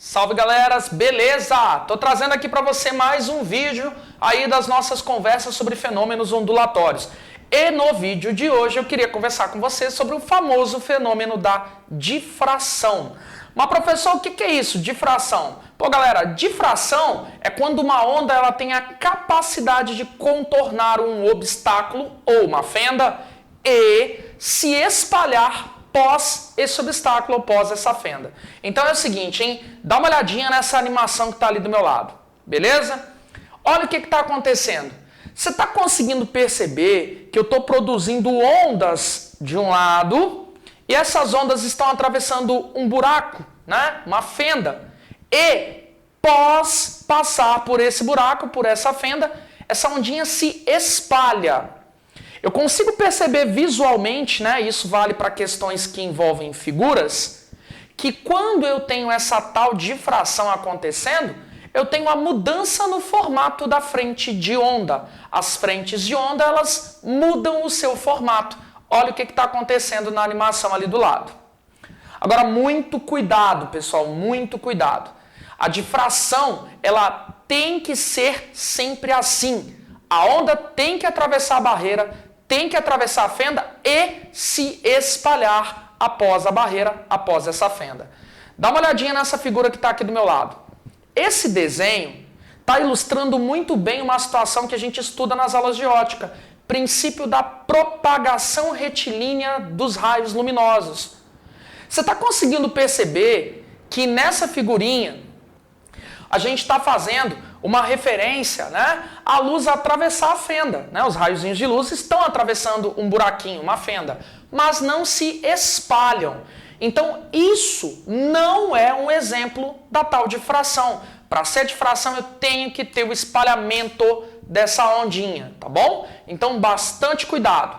Salve galeras, beleza? Tô trazendo aqui para você mais um vídeo aí das nossas conversas sobre fenômenos ondulatórios. E no vídeo de hoje eu queria conversar com você sobre o famoso fenômeno da difração. Mas professor, o que é isso, difração? Pô galera, difração é quando uma onda ela tem a capacidade de contornar um obstáculo ou uma fenda e se espalhar pós esse obstáculo ou pós essa fenda. Então é o seguinte, hein? Dá uma olhadinha nessa animação que está ali do meu lado, beleza? Olha o que está acontecendo. Você está conseguindo perceber que eu estou produzindo ondas de um lado e essas ondas estão atravessando um buraco, né? Uma fenda. E pós passar por esse buraco, por essa fenda, essa ondinha se espalha. Eu consigo perceber visualmente, né, isso vale para questões que envolvem figuras, que quando eu tenho essa tal difração acontecendo, eu tenho uma mudança no formato da frente de onda. As frentes de onda, elas mudam o seu formato. Olha o que está acontecendo na animação ali do lado. Agora, muito cuidado, pessoal, muito cuidado. A difração, ela tem que ser sempre assim. A onda tem que atravessar a barreira, tem que atravessar a fenda e se espalhar após a barreira, após essa fenda. Dá uma olhadinha nessa figura que está aqui do meu lado. Esse desenho está ilustrando muito bem uma situação que a gente estuda nas aulas de ótica. Princípio da propagação retilínea dos raios luminosos. Você está conseguindo perceber que nessa figurinha a gente está fazendo uma referência, né, à luz atravessar a fenda, né? Os raiozinhos de luz estão atravessando um buraquinho, uma fenda, mas não se espalham. Então, isso não é um exemplo da tal difração. Para ser difração, eu tenho que ter o espalhamento dessa ondinha, tá bom? Então, bastante cuidado.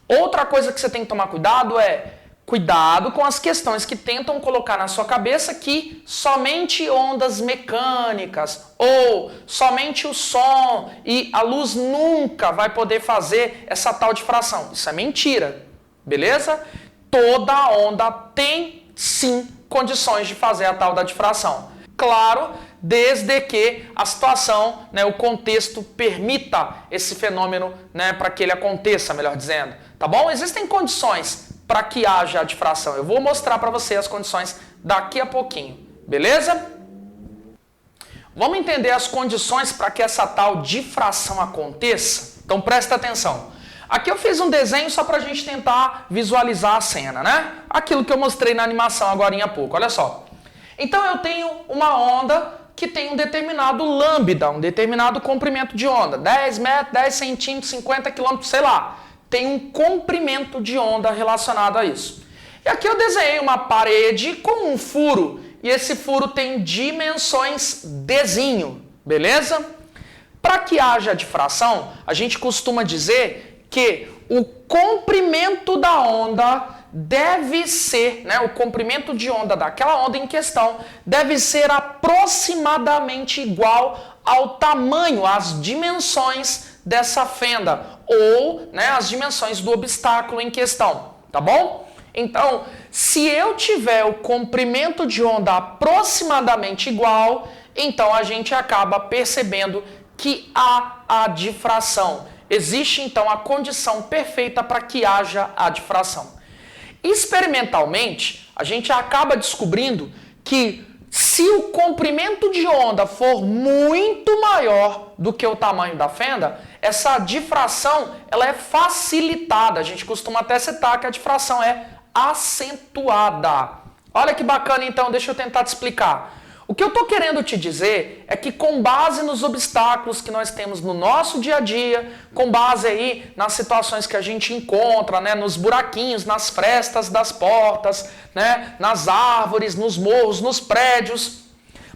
Outra coisa que você tem que tomar cuidado é cuidado com as questões que tentam colocar na sua cabeça que somente ondas mecânicas ou somente o som e a luz nunca vai poder fazer essa tal difração. Isso é mentira, beleza? Toda onda tem sim condições de fazer a tal da difração. Claro, desde que a situação, né, o contexto permita esse fenômeno, né, para que ele aconteça, melhor dizendo. Tá bom? Existem condições para que haja a difração. Eu vou mostrar para você as condições daqui a pouquinho, beleza? Vamos entender as condições para que essa tal difração aconteça? Então presta atenção. Aqui eu fiz um desenho só para a gente tentar visualizar a cena, né? Aquilo que eu mostrei na animação agora há pouco, olha só. Então eu tenho uma onda que tem um determinado lambda, um determinado comprimento de onda, 10 metros, 10 centímetros, 50 quilômetros, sei lá. Tem um comprimento de onda relacionado a isso. E aqui eu desenhei uma parede com um furo. E esse furo tem dimensões Dzinho, beleza? Para que haja difração, a gente costuma dizer que o comprimento da onda deve ser, né, o comprimento de onda daquela onda em questão deve ser aproximadamente igual ao tamanho, às dimensões dessa fenda ou, né, as dimensões do obstáculo em questão, tá bom? Então, se eu tiver o comprimento de onda aproximadamente igual, então a gente acaba percebendo que há a difração. Existe então a condição perfeita para que haja a difração. Experimentalmente, a gente acaba descobrindo que se o comprimento de onda for muito maior do que o tamanho da fenda, essa difração ela é facilitada. A gente costuma até citar que a difração é acentuada. Olha que bacana então, deixa eu tentar te explicar. O que eu estou querendo te dizer é que com base nos obstáculos que nós temos no nosso dia a dia, com base aí nas situações que a gente encontra, né, nos buraquinhos, nas frestas das portas, né, nas árvores, nos morros, nos prédios,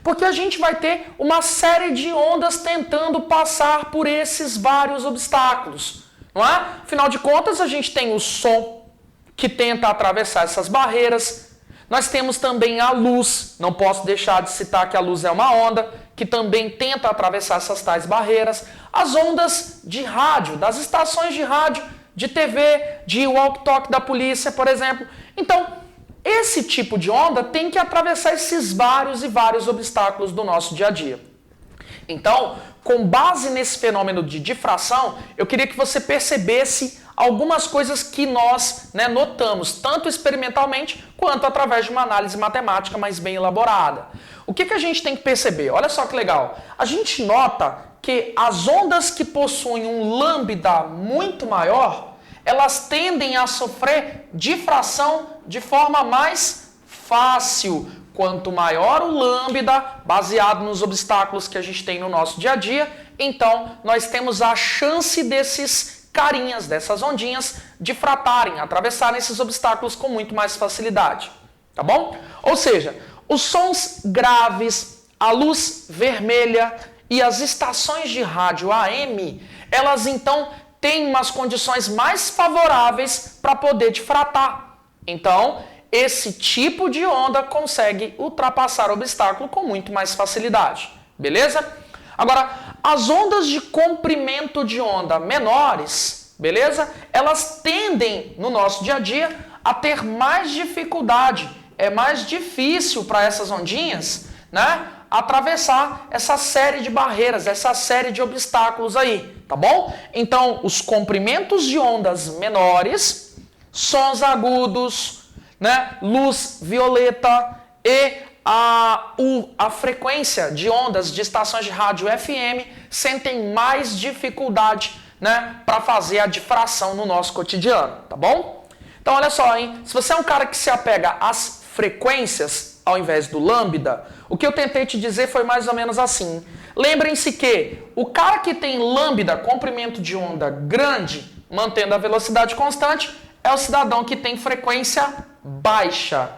porque a gente vai ter uma série de ondas tentando passar por esses vários obstáculos, não é? Afinal de contas, a gente tem o som que tenta atravessar essas barreiras. Nós temos também a luz, não posso deixar de citar que a luz é uma onda, que também tenta atravessar essas tais barreiras. As ondas de rádio, das estações de rádio, de TV, de walkie-talkie da polícia, por exemplo. Então, esse tipo de onda tem que atravessar esses vários e vários obstáculos do nosso dia a dia. Então, com base nesse fenômeno de difração, eu queria que você percebesse algumas coisas que nós notamos, tanto experimentalmente quanto através de uma análise matemática mais bem elaborada. O que a gente tem que perceber? Olha só que legal. A gente nota que as ondas que possuem um lambda muito maior, elas tendem a sofrer difração de forma mais fácil. Quanto maior o lambda, baseado nos obstáculos que a gente tem no nosso dia a dia, então nós temos a chance desses carinhas, dessas ondinhas, difratarem, atravessarem esses obstáculos com muito mais facilidade. Tá bom? Ou seja, os sons graves, a luz vermelha e as estações de rádio AM, elas então têm umas condições mais favoráveis para poder difratar. Então, esse tipo de onda consegue ultrapassar o obstáculo com muito mais facilidade. Beleza? Agora, as ondas de comprimento de onda menores, beleza? Elas tendem, no nosso dia a dia, a ter mais dificuldade. É mais difícil para essas ondinhas, atravessar essa série de barreiras, essa série de obstáculos aí, tá bom? Então, os comprimentos de ondas menores, sons agudos, luz violeta e a frequência de ondas de estações de rádio FM sentem mais dificuldade para fazer a difração no nosso cotidiano, tá bom? Então olha só, hein? Se você é um cara que se apega às frequências ao invés do lambda, o que eu tentei te dizer foi mais ou menos assim. Lembrem-se que o cara que tem lambda, comprimento de onda grande, mantendo a velocidade constante, é o cidadão que tem frequência baixa.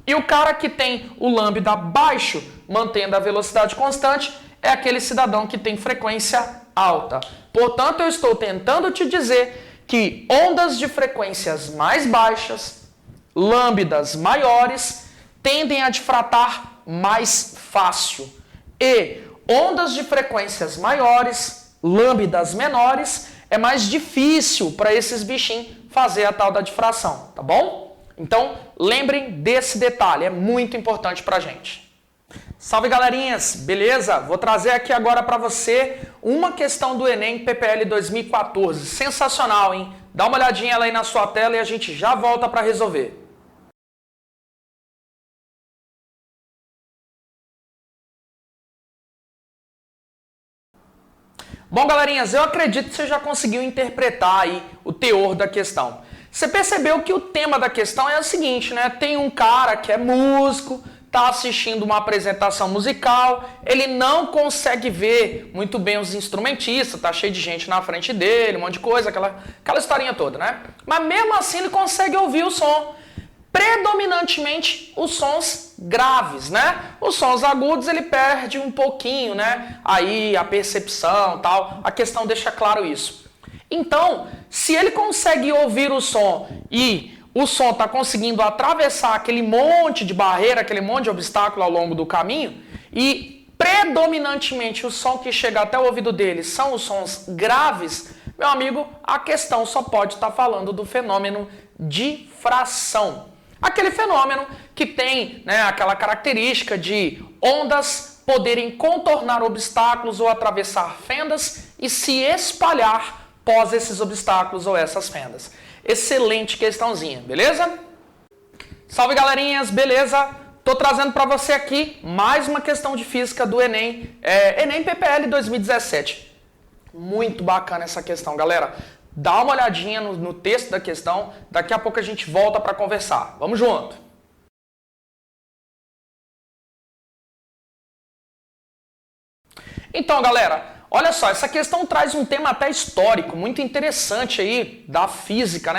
E o cara que tem o lambda baixo, mantendo a velocidade constante, é aquele cidadão que tem frequência alta. Portanto, eu estou tentando te dizer que ondas de frequências mais baixas, lambdas maiores, tendem a difratar mais fácil. E ondas de frequências maiores, lambdas menores, é mais difícil para esses bichinhos fazer a tal da difração, tá bom? Então, lembrem desse detalhe, é muito importante pra gente. Salve galerinhas, beleza? Vou trazer aqui agora para você uma questão do Enem PPL 2014. Sensacional, hein? Dá uma olhadinha ela aí na sua tela e a gente já volta para resolver. Bom, galerinhas, eu acredito que você já conseguiu interpretar aí o teor da questão. Você percebeu que o tema da questão é o seguinte, Tem um cara que é músico, está assistindo uma apresentação musical, ele não consegue ver muito bem os instrumentistas, tá cheio de gente na frente dele, um monte de coisa, aquela historinha toda, Mas mesmo assim ele consegue ouvir o som. Predominantemente os sons graves, Os sons agudos ele perde um pouquinho, Aí a percepção, tal, a questão deixa claro isso. Então, se ele consegue ouvir o som e o som está conseguindo atravessar aquele monte de barreira, aquele monte de obstáculo ao longo do caminho, e predominantemente o som que chega até o ouvido dele são os sons graves, meu amigo, a questão só pode estar falando do fenômeno difração. Aquele fenômeno que tem aquela característica de ondas poderem contornar obstáculos ou atravessar fendas e se espalhar pós esses obstáculos ou essas fendas. Excelente questãozinha, beleza? Salve galerinhas, beleza? Tô trazendo para você aqui mais uma questão de física do Enem, Enem PPL 2017. Muito bacana essa questão, galera. Dá uma olhadinha no texto da questão, daqui a pouco a gente volta para conversar. Vamos junto! Então, galera, olha só, essa questão traz um tema até histórico, muito interessante aí, da física,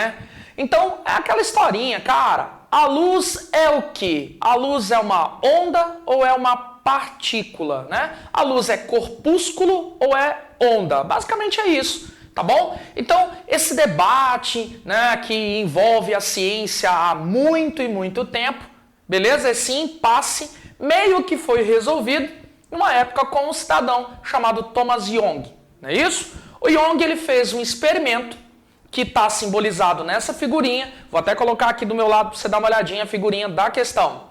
Então, é aquela historinha, cara, a luz é o quê? A luz é uma onda ou é uma partícula, A luz é corpúsculo ou é onda? Basicamente é isso, tá bom? Então, esse debate, que envolve a ciência há muito e muito tempo, beleza? Esse impasse meio que foi resolvido numa época com um cidadão chamado Thomas Young, não é isso? O Young ele fez um experimento que está simbolizado nessa figurinha. Vou até colocar aqui do meu lado para você dar uma olhadinha a figurinha da questão.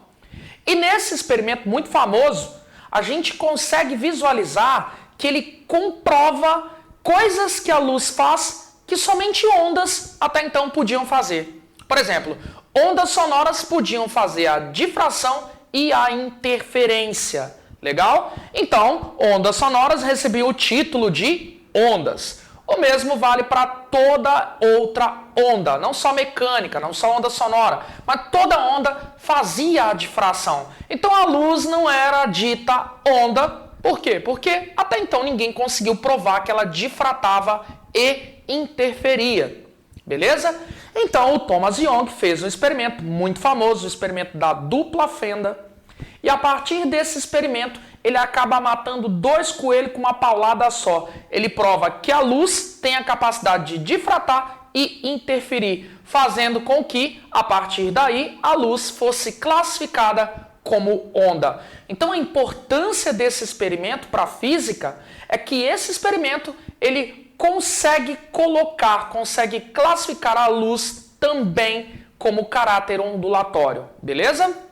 E nesse experimento muito famoso, a gente consegue visualizar que ele comprova coisas que a luz faz que somente ondas até então podiam fazer. Por exemplo, ondas sonoras podiam fazer a difração e a interferência. Legal? Então, ondas sonoras recebiam o título de ondas. O mesmo vale para toda outra onda, não só mecânica, não só onda sonora, mas toda onda fazia a difração. Então a luz não era dita onda. Por quê? Porque até então ninguém conseguiu provar que ela difratava e interferia. Beleza? Então o Thomas Young fez um experimento muito famoso, o experimento da dupla fenda. E a partir desse experimento, ele acaba matando 2 coelhos com uma paulada só. Ele prova que a luz tem a capacidade de difratar e interferir, fazendo com que, a partir daí, a luz fosse classificada como onda. Então a importância desse experimento para a física é que esse experimento ele consegue classificar a luz também como caráter ondulatório. Beleza?